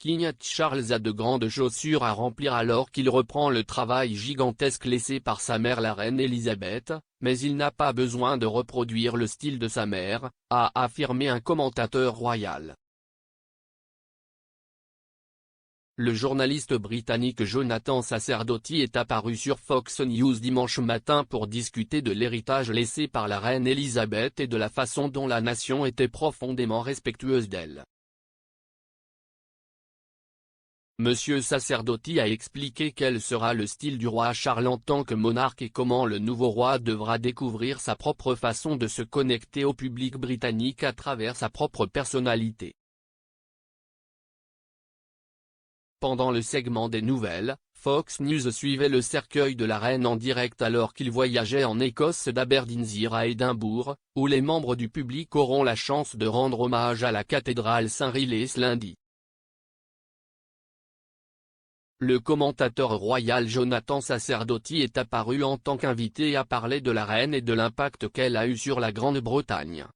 King Charles a de grandes chaussures à remplir alors qu'il reprend le travail gigantesque laissé par sa mère la reine Elisabeth, mais il n'a pas besoin de reproduire le style de sa mère, a affirmé un commentateur royal. Le journaliste britannique Jonathan Sacerdoti est apparu sur Fox News dimanche matin pour discuter de l'héritage laissé par la reine Elisabeth et de la façon dont la nation était profondément respectueuse d'elle. Monsieur Sacerdoti a expliqué quel sera le style du roi Charles en tant que monarque et comment le nouveau roi devra découvrir sa propre façon de se connecter au public britannique à travers sa propre personnalité. Pendant le segment des nouvelles, Fox News suivait le cercueil de la reine en direct alors qu'il voyageait en Écosse d'Aberdeenshire à Édimbourg, où les membres du public auront la chance de rendre hommage à la cathédrale Saint-Riley ce lundi. Le commentateur royal Jonathan Sacerdoti est apparu en tant qu'invité et a parlé de la reine et de l'impact qu'elle a eu sur la Grande-Bretagne.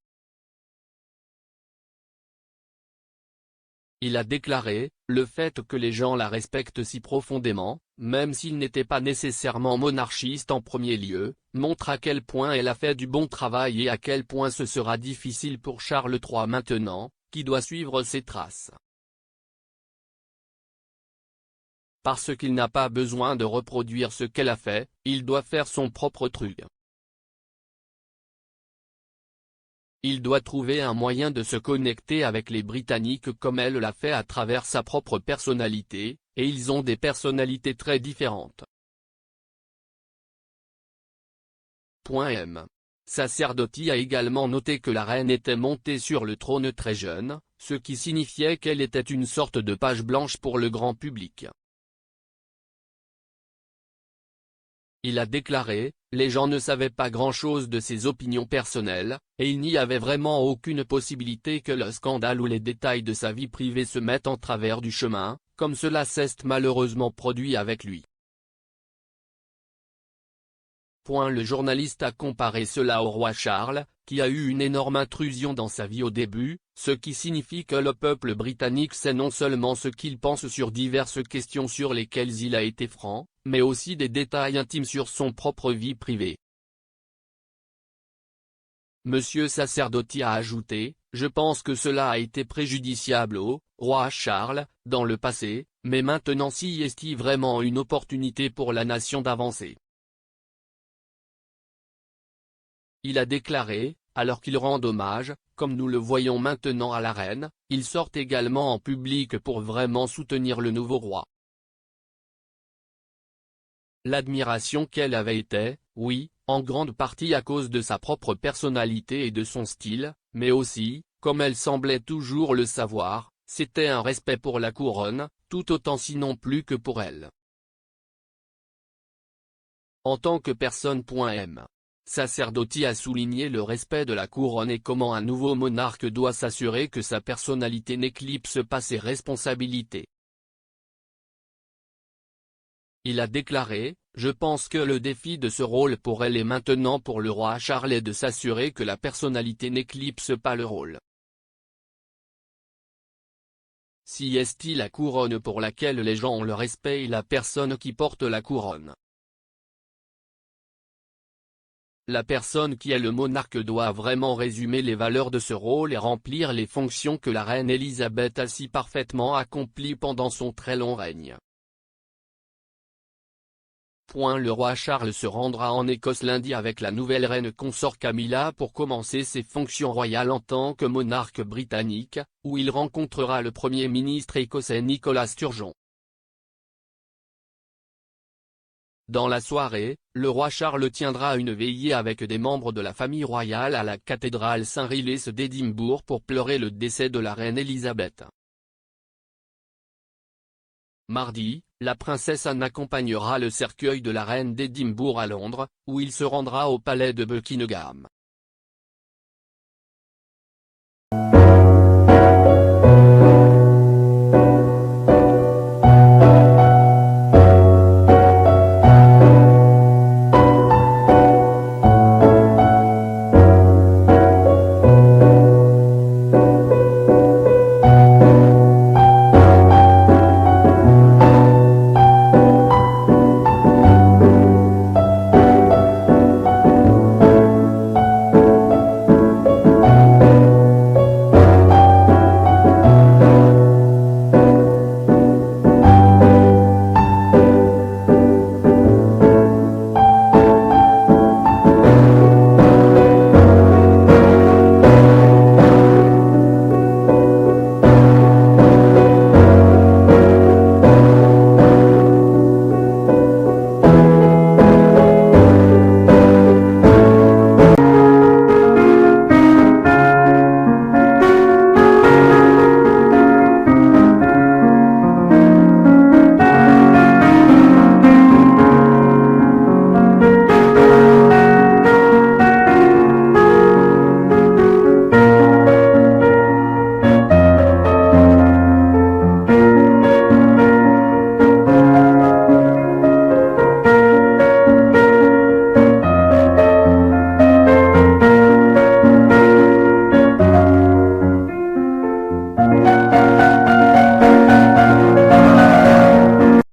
Il a déclaré, le fait que les gens la respectent si profondément, même s'il n'était pas nécessairement monarchiste en premier lieu, montre à quel point elle a fait du bon travail et à quel point ce sera difficile pour Charles III maintenant, qui doit suivre ses traces. Parce qu'il n'a pas besoin de reproduire ce qu'elle a fait, il doit faire son propre truc. Il doit trouver un moyen de se connecter avec les Britanniques comme elle l'a fait à travers sa propre personnalité, et ils ont des personnalités très différentes. Sacerdoti a également noté que la reine était montée sur le trône très jeune, ce qui signifiait qu'elle était une sorte de page blanche pour le grand public. Il a déclaré, les gens ne savaient pas grand-chose de ses opinions personnelles, et il n'y avait vraiment aucune possibilité que le scandale ou les détails de sa vie privée se mettent en travers du chemin, comme cela s'est malheureusement produit avec lui. Le journaliste a comparé cela au roi Charles, qui a eu une énorme intrusion dans sa vie au début, ce qui signifie que le peuple britannique sait non seulement ce qu'il pense sur diverses questions sur lesquelles il a été franc, mais aussi des détails intimes sur son propre vie privée. Monsieur Sacerdoti a ajouté, je pense que cela a été préjudiciable au roi Charles, dans le passé, mais maintenant s'y est-il vraiment une opportunité pour la nation d'avancer. Il a déclaré, alors qu'il rend hommage, comme nous le voyons maintenant à la reine, il sort également en public pour vraiment soutenir le nouveau roi. L'admiration qu'elle avait été, oui, en grande partie à cause de sa propre personnalité et de son style, mais aussi, comme elle semblait toujours le savoir, c'était un respect pour la couronne, tout autant sinon plus que pour elle. En tant que personne. Sacerdoti a souligné le respect de la couronne et comment un nouveau monarque doit s'assurer que sa personnalité n'éclipse pas ses responsabilités. Il a déclaré, je pense que le défi de ce rôle pour elle et maintenant pour le roi Charles est de s'assurer que la personnalité n'éclipse pas le rôle. Si est-il la couronne pour laquelle les gens ont le respect et la personne qui porte la couronne. La personne qui est le monarque doit vraiment résumer les valeurs de ce rôle et remplir les fonctions que la reine Elisabeth a si parfaitement accomplies pendant son très long règne. Le roi Charles se rendra en Écosse lundi avec la nouvelle reine consort Camilla pour commencer ses fonctions royales en tant que monarque britannique, où il rencontrera le Premier ministre écossais Nicolas Sturgeon. Dans la soirée, le roi Charles tiendra une veillée avec des membres de la famille royale à la cathédrale Saint-Riley d'Édimbourg pour pleurer le décès de la reine Elisabeth. Mardi, la princesse Anne accompagnera le cercueil de la reine d'Édimbourg à Londres, où il se rendra au palais de Buckingham.